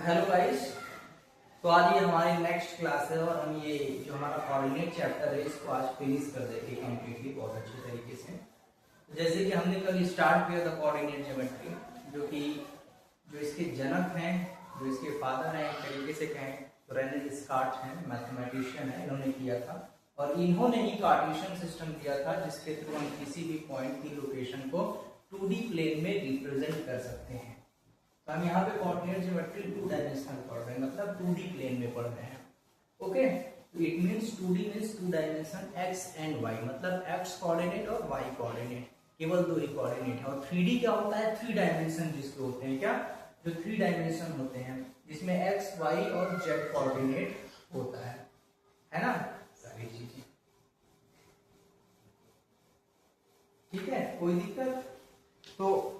Hello guys. तो आज ये हमारी नेक्स्ट क्लास है और हम ये जो हमारा कोऑर्डिनेट चैप्टर है इसको आज फिनिश कर देंगे कंप्लीटली बहुत अच्छे तरीके से। जैसे कि हमने कल स्टार्ट किया था कोऑर्डिनेट ज्योमेट्री, जो इसके जनक हैं, जो इसके फादर हैं, एक तरीके से कहें तो रेने डिस्कार्ट हैं, मैथमेटिशियन है, इन्होंने किया था। और इन्होंने ही कार्टेशियन सिस्टम दिया था जिसके थ्रू हम किसी भी पॉइंट की लोकेशन को 2D प्लेन में रिप्रेजेंट कर सकते हैं। तो हम यहाँ पे कोऑर्डिनेट ज्योमेट्री 2 डायमेंशनल पढ़ रहे हैं, मतलब 2D प्लेन में पढ़ रहे हैं। ओके, तो it means 2D means 2 dimension x and y, मतलब x कोऑर्डिनेट और y कोऑर्डिनेट, केवल दो ही कोऑर्डिनेट है। और 3D क्या होता है? 3 डायमेंशन जिसके होते हैं, क्या जो 3 डायमेंशन होते हैं जिसमें x, y और z कोऑर्डिनेट होता है ना, सारी चीजें। ठीक है, कोई दिक्कत? तो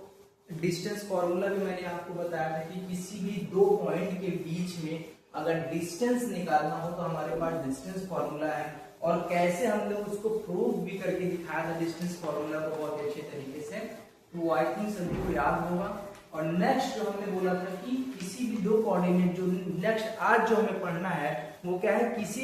डिस्टेंस फॉर्मूला भी मैंने आपको बताया था कि किसी भी दो पॉइंट के बीच में अगर डिस्टेंस निकालना हो तो हमारे पास डिस्टेंस फॉर्मूला है, और कैसे हमने उसको प्रूव भी करके दिखाया था डिस्टेंस फॉर्मूला को बहुत अच्छे तरीके से। तो आई थिंक सभी को याद होगा। और नेक्स्ट जो हमने बोला था कि किसी भी दो कोऑर्डिनेट, जो नेक्स्ट आज जो हमें पढ़ना है वो क्या है, किसी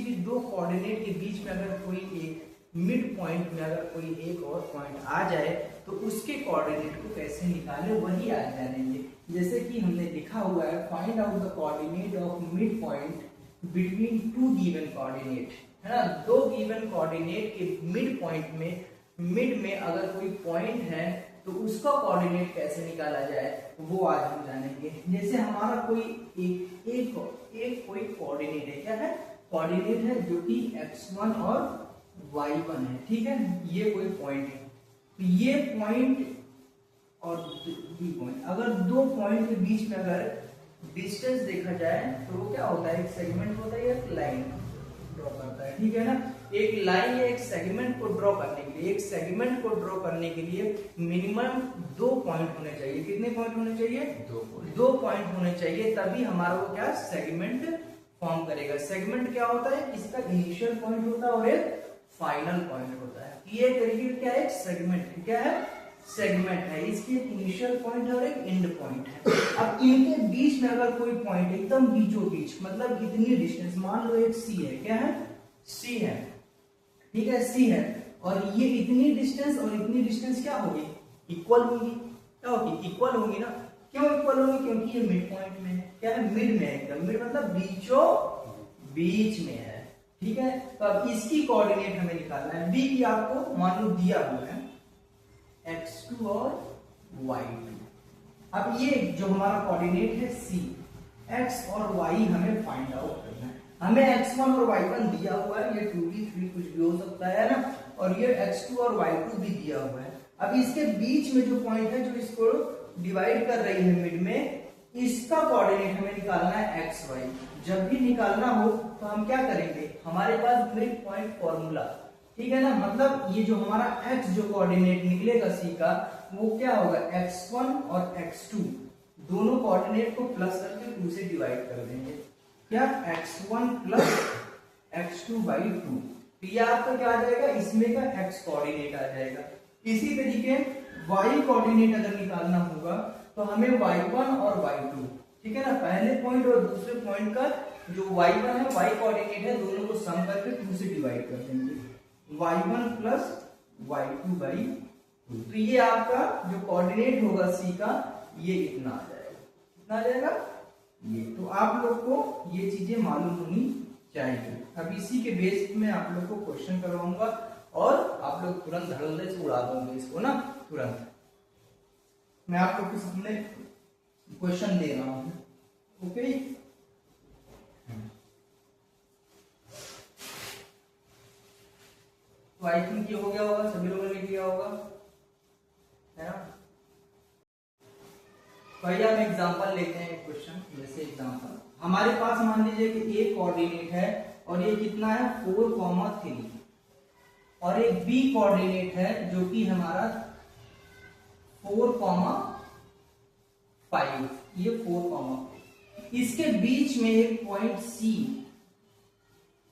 भी दो कोऑर्डिनेट के बीच में अगर कोई एक मिड पॉइंट में अगर कोई एक और पॉइंट आ जाए तो उसके कोऑर्डिनेट को कैसे निकालें वही आज जानेंगे। जैसे कि हमने लिखा हुआ है, find out the coordinate of mid point between two given coordinate, है ना। दो गिवन कोऑर्डिनेट के मिड पॉइंट में, मिड में अगर कोई पॉइंट है तो उसका कोऑर्डिनेट कैसे निकाला जाए वो आज हम जानेंगे। जैसे हमारा कोई एक कोई कोऑर्डिनेट है, क्या है? कोऑर्डिनेट है जो कि x1 और y1 है, ठीक है। ये कोई पॉइंट है, तो ये पॉइंट और बी पॉइंट, अगर दो पॉइंट के बीच में अगर डिस्टेंस देखा जाए तो वो क्या होता है? एक सेगमेंट होता है, एक लाइन ड्रॉ करता है, ठीक है ना। एक लाइन या एक सेगमेंट को ड्रॉ करने के लिए मिनिमम दो पॉइंट होने चाहिए। कितने पॉइंट होने चाहिए? दो पॉइंट होने चाहिए, तभी हमारा वो क्या सेगमेंट फॉर्म करेगा। सेगमेंट क्या होता है? इसका इनिशियल पॉइंट होता है और एक फाइनल पॉइंट होता है। ये तरीके क्या है? सेगमेंट है। क्या है? सेगमेंट है। इसकी एक इनिशियल पॉइंट है और एक एंड पॉइंट है। अब इनके बीच में अगर कोई पॉइंट एकदम बीचों बीच, मतलब इतनी डिस्टेंस, मान लो एक सी है, क्या है? सी है, ठीक है, सी है, और ये इतनी डिस्टेंस और इतनी डिस्टेंस क्या होगी? इक्वल होगी। क्या होगी? इक्वल होगी ना। क्यों इक्वल होगी? क्योंकि ये मिड पॉइंट में है। क्या है? मिड में है, एकदम मिड, मतलब बीचों बीच में है, ठीक है। तो अब इसकी कोऑर्डिनेट हमें निकालना है। बी की आपको मान लो दिया हुआ है x2 और y2। अब ये जो हमारा कोऑर्डिनेट है c, x और y हमें फाइंड आउट करना है। हमें x1 और y1 दिया हुआ है, ये 2D 3 कुछ भी हो सकता है ना, और ये x2 और y2 भी दिया हुआ है। अब इसके बीच में जो पॉइंट है जो इसको डिवाइड कर रही है मिड में, इसका कोऑर्डिनेट हमें निकालना है xy। जब भी निकालना हो तो हम क्या करेंगे? हमारे पास मिड पॉइंट फॉर्मूला, ठीक है ना, मतलब ये जो हमारा x जो कोऑर्डिनेट निकलेगा c का, वो क्या होगा? x1 और x2 दोनों कोऑर्डिनेट को प्लस करके 2 से डिवाइड कर देंगे। क्या? x1 plus x2 by 2। तो ये आपका क्या आ जाएगा? इसमें का x कोऑर्डिनेट आ जाएगा। इसी तरीके y कोऑर्डिनेट अगर निकालना होगा तो हमें y1 और y2, ठीक है ना, पहले पॉइंट और दूसरे पॉइंट का जो y1 है, y कोऑर्डिनेट है, दोनों को सम करके 2 से डिवाइड कर देंगे। y1 plus y2 by 2। तो ये आपका जो कोऑर्डिनेट होगा c का, ये इतना आ जाएगा। कितना आ जाएगा? ये। तो आप लोग को ये चीजें मालूम होनी चाहिए। अब इसी के बेस में आप लोग को क्वेश्चन करवाऊंगा और आप लोग तुरंत धड़ल्ले से उड़ा दोगे इसको ना, तुरंत। मैं आप लोग के सामने क्वेश्चन दे रहा हूं, ओके। तो आई थिंक ये हो गया होगा, सभी लोगों ने किया होगा, है ना। भैया हम एग्जांपल लेते हैं एक क्वेश्चन। जैसे एग्जांपल हमारे पास मान लीजिए कि ए कोऑर्डिनेट है और ये कितना है? 4,3, और एक बी कोऑर्डिनेट है जो कि हमारा 4,5, ये 4,5। इसके बीच में एक पॉइंट सी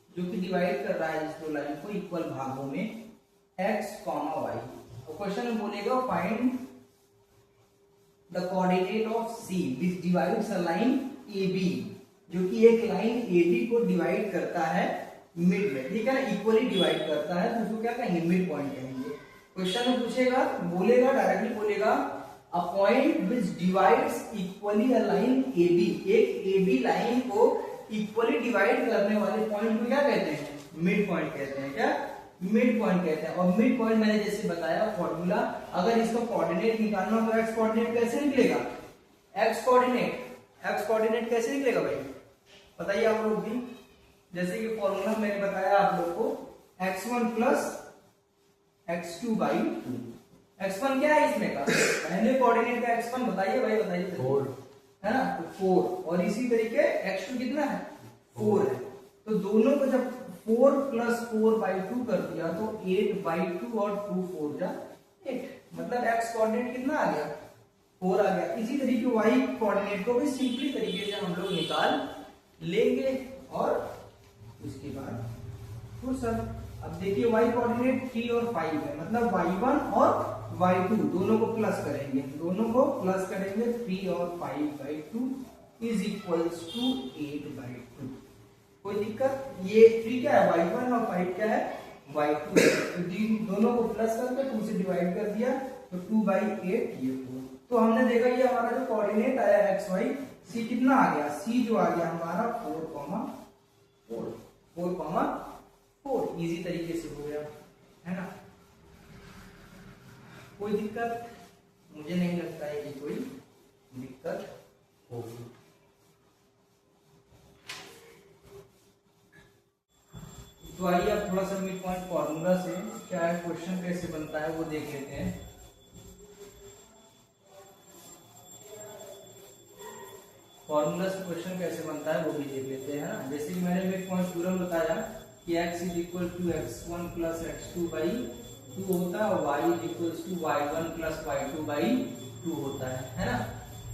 जो कि डिवाइड कर रहा है इस दो लाइन को इक्वल भागों में x, y। क्वेश्चन में बोलेगा find the coordinate of C which divides a line A B, जो कि एक लाइन ए बी को डिवाइड करता है मिड में, ठीक है ना, इक्वली डिवाइड करता है, तो उसको क्या कहेंगे, मिड पॉइंट कहेंगे। क्वेश्चन में पूछेगा, बोलेगा, डायरेक्टली बोलेगा a point which divides equally a line A B, एक ए बी लाइन को इक्वली डिवाइड करने वाले पॉइंट को क्या कहते हैं, मिड पॉइंट कहते हैं। क्या, मिड पॉइंट कहते हैं। और मिड पॉइंट मैंने जैसे बताया फॉर्मूला, अगर इसका कोऑर्डिनेट निकालना हो तो एक्स कोऑर्डिनेट कैसे निकलेगा, एक्स कोऑर्डिनेट कैसे निकलेगा भाई, बताइए आप लोग भी। जैसे कि फॉर्मूला मैंने बताया आप लोग को, x1 plus x2 by two. x1 क्या है इसमें का, पहले कोऑर्डिनेट का x1 बताइए भाई, बताइए 4 है ना, तो 4, और इसी तरीके x2 कितना है, 4 है। तो दोनों को जब 4 प्लस 4 बाई 2 कर दिया तो 8 बाई 2 और 2 4 जा 8, मतलब x कोऑर्डिनेट कितना आ गया, 4 आ गया। इसी तरीके y कोऑर्डिनेट को भी सिंपली तरीके से हम लोग निकाल लेंगे। और उसके बाद तो सर अब देखिए y कोऑर्डिनेट 3 और 5 है, मतलब y1 और y2 दोनों को प्लस करेंगे, 3 और 5 by 2 is equals to 8 by 2। कोई दिक्कत, ये 3 क्या है, y1 और 5 क्या है, y2 है। तो दोनों को प्लस करके 2 से डिवाइड कर दिया तो 2 बाई 8 ये 4। तो हमने देखा ये हमारा जो कोऑर्डिनेट आया एक्स वाई, सी कितना आ गया, सी जो आ गया हमारा 4,4 इजी तरीके से हो गया, है ना। कोई दिक्कत मुझे नहीं लगता है कि कोई दिक्कत होगी। तो आइए अब थोड़ा सा मिड पॉइंट फॉर्मूला से क्या है, क्वेश्चन कैसे बनता है वो देख लेते हैं। फॉर्मूला से क्वेश्चन कैसे बनता है वो भी देख लेते हैं, है ना। जैसे कि मैंने मिड पॉइंट थ्योरम बताया कि x is equal to x1 plus x2 by 2 होता है, और y is equal to y1 plus y2 by 2 होता है ना।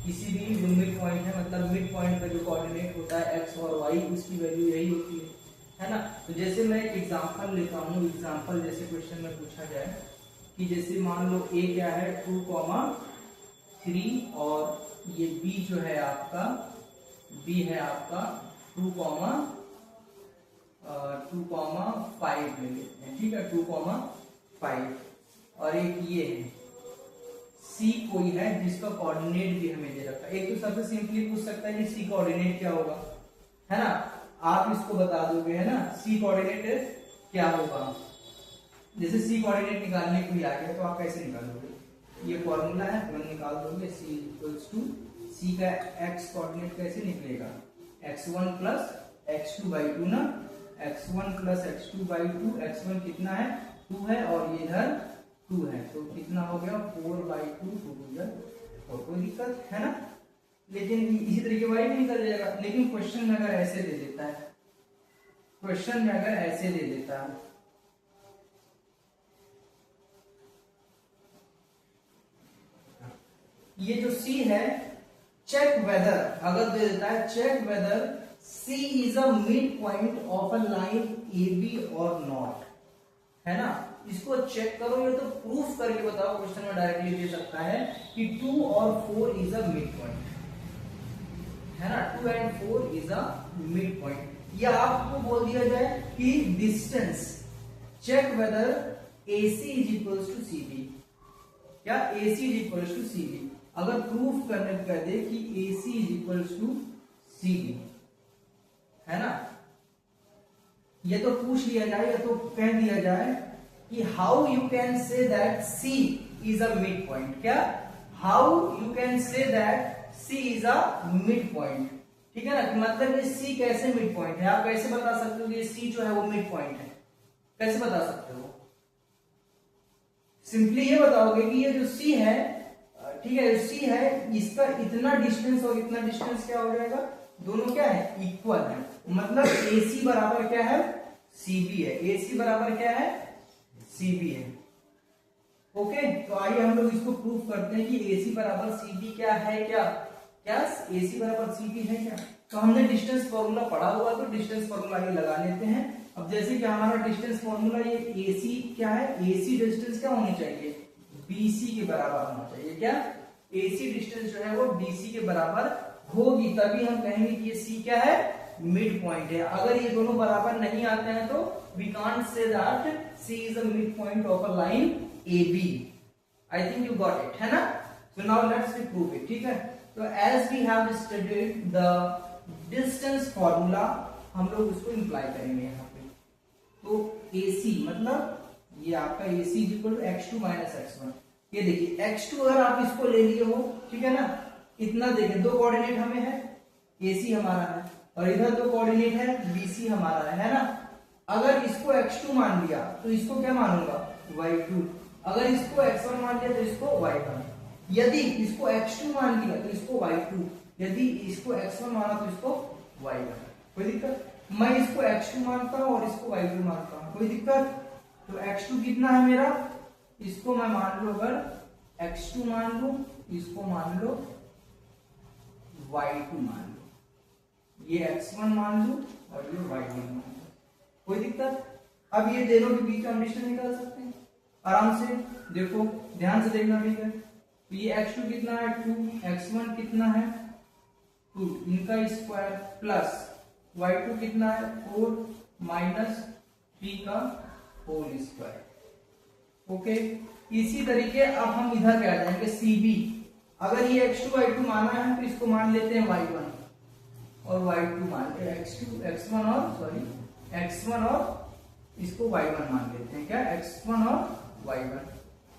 किसी भी जो मिड पॉइंट है, मतलब मिड पॉइंट का जो कोऑर्डिनेट होता है x और y, उसकी वैल्यू यही होती है ना। तो जैसे मैं एक एग्जांपल लेता हूँ, एग्जांपल जैसे क्वेश्चन में पूछा जाए कि जैसे मान लो a क्या है 2,3 और ये b जो है आपका, b है आपका 2,5 ले लेते हैं, ठीक है, 2,5। और एक ये है c कोई है जिसका कोऑर्डिनेट भी हमें दे रखा है। एक तो सबसे सिंपली पूछ सकता है कि c कोऑर्डिनेट क्या होगा, है ना, आप इसको बता दोगे, है ना, c कोऑर्डिनेट क्या होगा। जैसे c कोऑर्डिनेट निकालने को ही आ गया तो आप कैसे निकालोगे, ये फॉर्मूला है, तुरंत निकाल दोगे। c इक्वल्स टू c का x कोऑर्डिनेट कैसे निकलेगा, x1 प्लस x2 बाई 2 ना, x1 plus x2 by 2, x1 कितना है 2 है और ये इधर 2 है, तो कितना हो गया 4 बाई 2, 2 और कोई दिक्कत है ना। लेकिन इसी तरीके y भी निकल जाएगा। लेकिन क्वेश्चन में अगर ऐसे दे देता है, क्वेश्चन में अगर ऐसे दे देता है, ये जो c है, चेक वेदर, अगर दे देता है check whether c is a mid point of a line A B और नॉट, है ना। इसको चेक करो, ये तो प्रूफ करके बताओ। क्वेश्चन में डायरेक्टली दे सकता है कि 2 और 4 इज अ मिड पॉइंट, है ना, 2 and 4 is a mid point. या आपको बोल दिया जाए कि distance, check whether AC is equals to CB, क्या AC is equals to CB। अगर प्रूफ करने को कह दे कि AC is equals to CB, है ना, ये तो पूछ लिया जाए या तो कह दिया जाए कि how you can say that C is a mid point, क्या how you can say that C is a mid point, ठीक है ना। मतलब ये C कैसे मिड पॉइंट है, आप कैसे बता सकते हो कि ये C जो है वो मिड पॉइंट है, कैसे बता सकते हो। सिंपली ये बताओगे कि ये जो C है, ठीक है, C है, इसका इतना डिस्टेंस और इतना डिस्टेंस क्या हो जाएगा, दोनों क्या है, इक्वल है। मतलब AC बराबर क्या है, CB है, AC बराबर क्या है, CB है। ओके, तो आइए हम लोग इसको प्रूफ करते हैं कि AC बराबर CB क्या है, क्या AC बराबर CB है क्या। तो हमने डिस्टेंस फॉर्मूला पढ़ा हुआ, तो डिस्टेंस फॉर्मूला ये लगा लेते हैं। अब जैसे कि हमारा डिस्टेंस फॉर्मूला ये AC क्या है, AC डिस्टेंस क्या होनी चाहिए, BC के बराबर होना चाहिए, क्या AC डिस्टेंस जो है वो BC के बराबर होगी, तभी हम कहेंगे कि ये C क्या है, मिड पॉइंट है। अगर ये दोनों बराबर नहीं आते हैं तो we can't say that C is the mid point of a लाइन AB। I think you got it, है ना। So now let's prove it, ठीक है। तो as we have studied the distance formula, हम लोग उसको इंप्लाई करेंगे यहाँ पे। तो AC मतलब ये आपका AC equal to x2 minus x1। ये देखिए x2 अगर आप इसको ले लिए हो, ठीक है ना, इतना देखिए दो कोऑर्डिनेट हमें है, AC हमारा है और इधर दो कोऑर्डिनेट है, BC हमारा है ना। अगर इसको x2 मान लिया तो इसको क्या मानूंगा, y2। अगर इसको x1 मान लिया तो इसको y1। यदि इसको x2 मान लिया तो इसको y2, यदि इसको x1 माना तो इसको y1। कोई दिक्कत? मैं इसको x2 मानता हूं और इसको y2 मानता हूं, कोई दिक्कत? तो x2 कितना है मेरा, इसको मैं मान लो, अगर x2 मान लो, इसको मान लो y2 मान लो, ये x1 मान लो और ये y1 मान लो, कोई दिक्कत? अब ये दोनों के बीच हम डिस्टेंस निकाल सकते हैं आराम से। देखो ध्यान से देखना, ठीक है। तो ये x2 कितना है 2, x1 कितना है 2, इनका स्क्वायर प्लस y2 कितना है 4 माइनस 3 का होल स्क्वायर। ओके, इसी तरीके अब हम इधर पे आ जाएंगे CB। अगर ये x2 y2 माना है तो इसको मान लेते हैं y1 और y2 मान लेते हैं x1 और इसको y1 मान लेते हैं, क्या x1 और y1,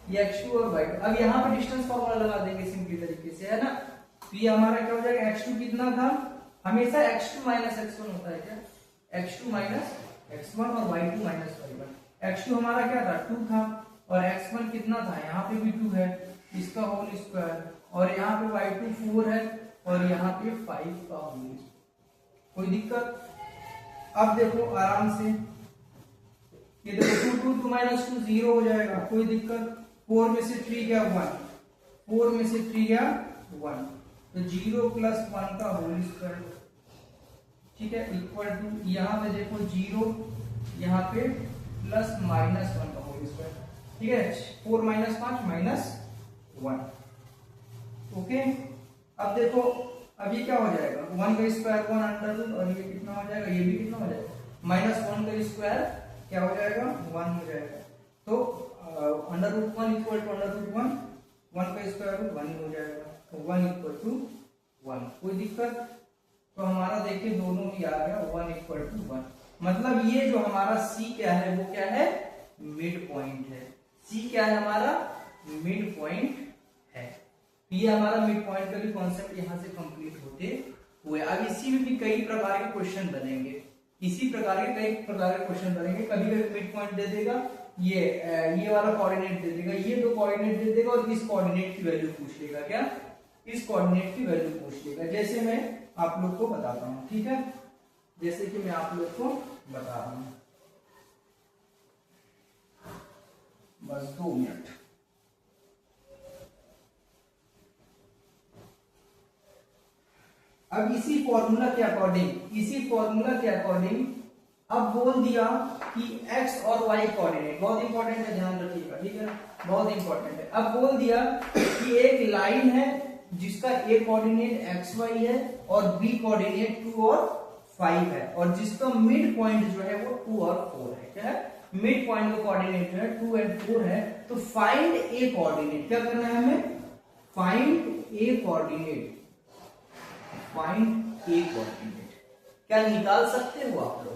ये x2 और y2। अब यहाँ पे डिस्टेंस फॉर्मूला लगा देंगे सिंपली तरीके से, है ना। तो ये हमारा क्या हो जाएगा, x2 कितना था, हमेशा x2 माइनस x1 होता है क्या, x2 माइनस x1 और y2 माइनस y1। x2 हमारा क्या था 2 था और x1 कितना था, यहाँ पे भी 2 है, इसका होल स्क्वायर, और यहाँ पे y2 4 है और यहाँ पे 5 का होल। कोई दिक्कत? अब देखो आराम से, ये देखो 2 माइनस 2 0 हो जाएगा, कोई दिक्कत? 4 में से 3 गया 1, 4 में से 3 गया 1, तो 0 प्लस 1 का होल स्क्वायर, ठीक है, इक्वल टू यहाँ पे देखो 0, यहाँ पे प्लस माइनस 1 का होल स्क्वायर, ठीक है। 4 माइनस 5 माइनस 1। ओके, अब देखो अब ये क्या हो जाएगा, 1 का स्क्वायर 1 अंडर रूट, और ये कितना हो जाएगा, ये भी कितना हो जाएगा, माइनस 1 का स्क्वायर क्या हो जाएगा 1 हो जाएगा। तो under root 1 equal to under root 1, 1 का स्क्वायर रूट 1 हो जाएगा, तो 1 इक्वल टू 1। कोई दिक्कत? तो हमारा देखिए दोनों ही आ गया 1 इक्वल टू 1। मतलब ये जो हमारा C क्या है, वो क्या है, मिड पॉइंट है। C क्या है हमारा, मिड पॉइंट है। ये हमारा मिड पॉइंट का भी कॉन्सेप्ट यहाँ से कंप्लीट होते हुए। अब इसी में भी कई प्रकार के क्वेश्चन बनेंगे, इसी प्रकार के कई प्रकार के क्वेश्चन बनेंगे। कभी कभी मिड पॉइंट दे देगा, ये वाला कोऑर्डिनेट दे देगा, ये दो कोऑर्डिनेट दे देगा और इस कोऑर्डिनेट की वैल्यू पूछ लेगा, क्या, इस कोऑर्डिनेट की वैल्यू पूछ लेगा। जैसे मैं आप लोग को बताता हूँ, ठीक है, जैसे कि मैं आप लोग को बता रहा हूँ, बस 2 मिनट। अब इसी फॉर्मूला के अकॉर्डिंग अब बोल दिया कि x और y कोऑर्डिनेट, बहुत इंपॉर्टेंट है, ध्यान रखिएगा, ठीक है, बहुत इंपॉर्टेंट है। अब बोल दिया कि एक लाइन है जिसका a कोऑर्डिनेट xy है और b कोऑर्डिनेट 2 और 5 है, और जिसका मिड पॉइंट जो है वो 2 और 4 है। क्या है, मिड पॉइंट का कोऑर्डिनेट जो है 2 और 4 है। तो फाइंड a कोऑर्डिनेट, क्या करना है हमें, find a coordinate, find a coordinate. क्या निकाल सकते हो आप लोग?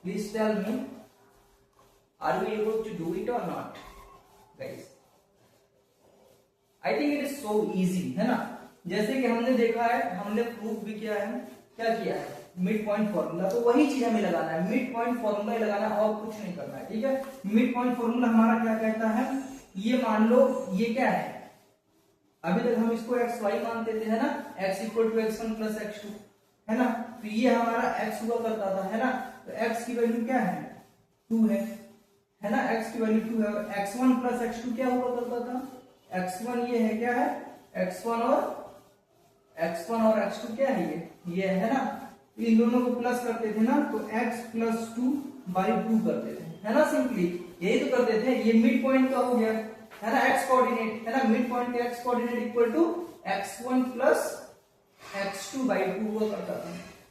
Please tell me, are we able to do it or not, guys? I think it is so easy, है ना। जैसे कि हमने देखा है, हमने प्रूफ भी किया है, क्या किया है, मिड पॉइंट फॉर्मूला। तो वही चीज हमें लगाना है, मिड पॉइंट फॉर्मूला ही लगाना है और कुछ नहीं करना है, ठीक है। मिड पॉइंट फॉर्मूला हमारा क्या कहता है, ये मान लो ये क्या है, अभी तक हम इसको एक्स वाई मानते थे, है ना, x equal to x1 plus x2, है ना। तो ये हमारा x हुआ करता था, है ना। तो x की वैल्यू क्या है 2 है ना, x की वैल्यू 2 है। और x1 प्लस x2 क्या हुआ करता था, x1 ये है, क्या है, x1 और x2 क्या है, ये है ना। इन दोनों को प्लस करते थे ना, तो x प्लस 2 बाई 2 करते थे, है ना, सिंपली। यही तो करते थे। ये मिड पॉइंट का हो गया है ना, एक्स कोऑर्डिनेट है ना, मिड पॉइंट का x coordinate equal to x1 plus x2/2 हुआ करता था।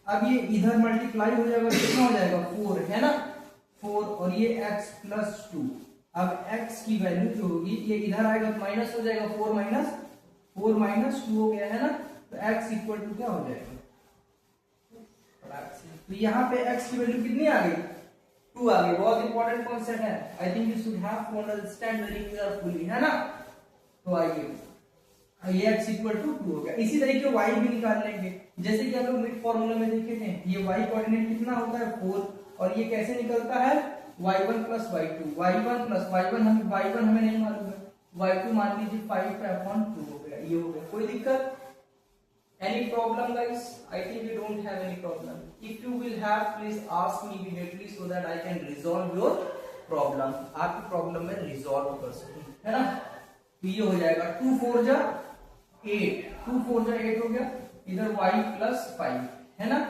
अब ये इधर मल्टीप्लाई हो जाएगा, कितना हो जाएगा 4 है ना, 4 और ये x प्लस 2। अब x की वैल्यू जो होगी ये इधर आएगा तो माइनस हो जाएगा, 4 माइनस 2 हो गया है ना, तो x इक्वल टू क्या हो जाएगा, तो यहाँ पे x की वैल्यू कितनी आ गई, 2 आ गई। बहुत इंपॉर्टेंट कॉन्सेप्ट है, I think you should have to understand very carefully, है ना। तो आइए ये x इक्वल टू 2 हो गया। इसी तरीके y भी निकाल लेंगे, जैसे कि हम लोग मिड फार्मूला में देखे थे, ये y कोऑर्डिनेट कितना होता है 4, और ये कैसे निकलता है y1 प्लस y2, y1 हमें नहीं मालूम है, y2 मान लीजिए 5/2 हो गया, ये हो गया। कोई दिक्कत, any problem guys? I think you don't have any problem. If you will have, please ask me immediately so that I can resolve your problem. आपकी प्रॉब्लम में रिजॉल्व कर सकूं, है ना। तो ये हो जाएगा 2 4 जा 8, 2 4 जा 8 हो गया, इधर y प्लस 5 है ना।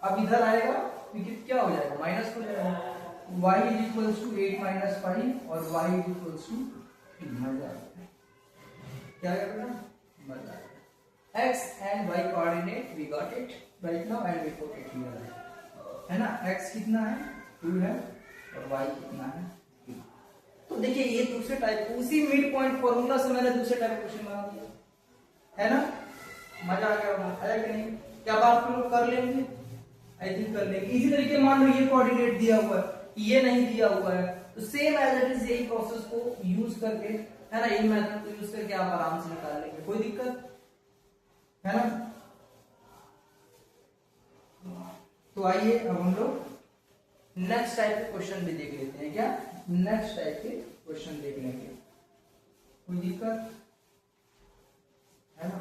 अब इधर आएगा तो क्या हो जाएगा, माइनस हो जाएगा, y is equals to 8 minus 5 और y इज इक्वल्स टू 3। मजा क्या करना, मजा x and y coordinate we got it right now and we put it here, है ना। x कितना है 2 है और y कितना है 3। तो देखिए ये दूसरे टाइप, उसी मिड पॉइंट फॉर्मूला से मैंने दूसरे टाइप क्वेश्चन बना दिया, है ना। मजा आ गया होगा, आया कि नहीं। क्या बात हम लोग कर लेंगे, आई थिंक कर लेंगे। इसी तरीके मान लो ये कोऑर्डिनेट दिया हुआ है, ये नहीं दिया हुआ है, तो सेम एज इट इज यही प्रोसेस को यूज करके, है ना, यही मेथड को यूज करके आप आराम से निकाल लेंगे, कोई दिक्कत है ना। तो आइए अब हम लोग नेक्स्ट टाइप के क्वेश्चन भी देख लेते हैं। क्या नेक्स्ट टाइप के क्वेश्चन देख लेंगे, कोई दिक्कत है ना।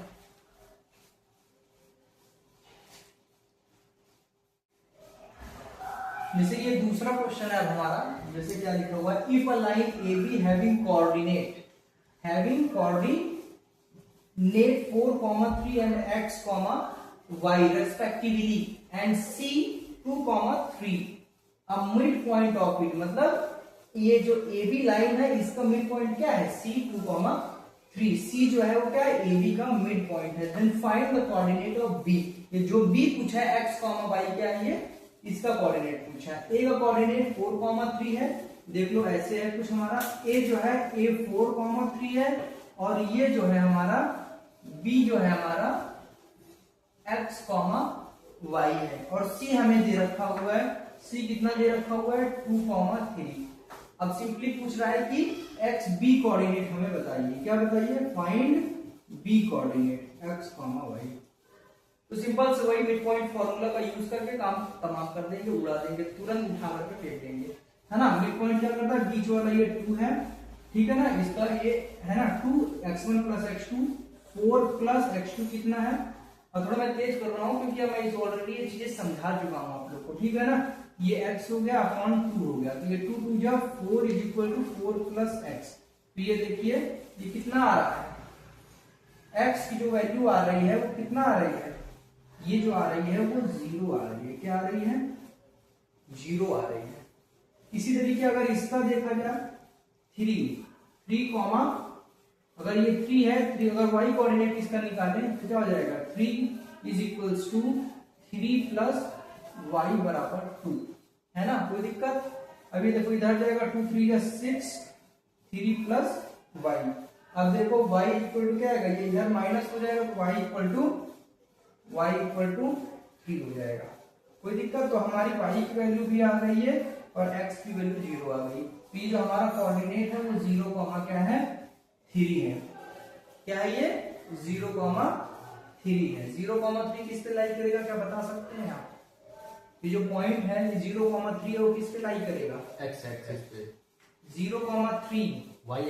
जैसे ये दूसरा क्वेश्चन है हमारा, जैसे क्या लिखा हुआ है, if a line A be having coordinate 4, 3 and x, y respectively and c 2, 3 a mid point of it, मतलब ये जो AB लाइन है इसका मिड पॉइंट क्या है c 2, 3। c जो है वो क्या है AB का मिड पॉइंट है। Then find the coordinate of B, ये जो B पूछा है x, y क्या है, ये इसका कोऑर्डिनेट पूछा है। A का कोऑर्डिनेट 4, 3 है, देख लो ऐसे है कुछ हमारा, A जो है A 4, 3 है और ये जो है हमारा B जो है हमारा x, y है, और C हमें दे रखा हुआ है, C कितना दे रखा हुआ है 2, 3। अब सिंपली पूछ रहा है कि x b कोऑर्डिनेट हमें बताइए, क्या बताइए, find b coordinate x, y। तो सिंपल से वही मिड पॉइंट फॉर्मूला का यूज करके काम तमाम कर देंगे, उड़ा देंगे, तुरंत उठा करके फेंक देंगे, है ना। मिड पॉइंट क्या करता है, बीच वाला ये 2 है, ठीक है ना, इसका ये है ना 2x1 plus x2, 4 plus x2 कितना है, और थोड़ा मैं तेज कर रहा हूँ क्योंकि मैं इस ऑलरेडी ये चीजें समझा चुका हूँ आप लोग को, ठीक है ना। ये x हो गया अपॉन 2 हो गया, तो ये 2 2 जा 4 is equal to 4 plus x। तो ये देखिए ये कितना आ रहा है, x की जो वैल्यू आ रही है वो कितना आ रही है, ये जो आ रही है वो 0 आ रही है, क्या आ रही है 0 आ रही है। इसी तरीके अगर इसका देखा जाए 3 कॉमा, अगर ये 3 है, 3 अगर y कोऑर्डिनेट इसका निकालें तो क्या हो जाएगा, 3 is equals to 3 plus y बराबर 2, है ना। कोई दिक्कत, अभी देखो इधर जाएगा 2 3 या 6, 3 प्लस y। अब देखो y इक्वल टू क्या आएगा, ये इधर माइनस हो जाएगा तो y इक्वल टू 3 हो जाएगा। कोई दिक्कत, तो हमारी y की वैल्यू भी आ गई है और x की वैल्यू 0 आ गई। तो ये जो हमारा कोऑर्डिनेट है वो 0, क्या है 3 है, क्या है ये 0, 3 है। 0, 3 किस पे लाई करेगा, क्या बता सकते हैं आप, ये जो पॉइंट है 0, 3 है वो किस पे लाई करेगा, x एक्सिस पे, 0, 3 y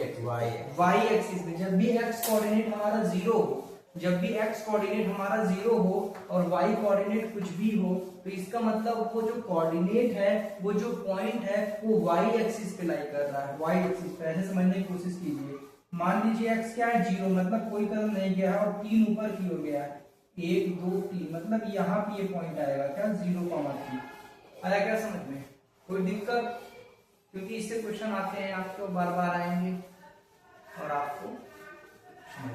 एक्सिस पे। जब भी x कोऑर्डिनेट हमारा 0 हो, जब भी x कोऑर्डिनेट हमारा 0 हो और y कोऑर्डिनेट कुछ भी हो, तो इसका मतलब वो जो कोऑर्डिनेट है, वो जो पॉइंट है वो y एक्सिस पे लाई कर रहा है, y एक्सिस पे। ऐसे समझने की कोशिश कीजिए, मान लीजिए x क्या है 0, मतलब कोई कदम नहीं गया है और 3 ऊपर की ओर गया है, 1 2 3, मतलब यहाँ पे ये पॉइंट आएगा क्या 0, 3। आया क्या समझ में, कोई दिक्कत क्योंकि इससे क्वेश्चन आते हैं, आपको बार बार आएंगे और आपको समझ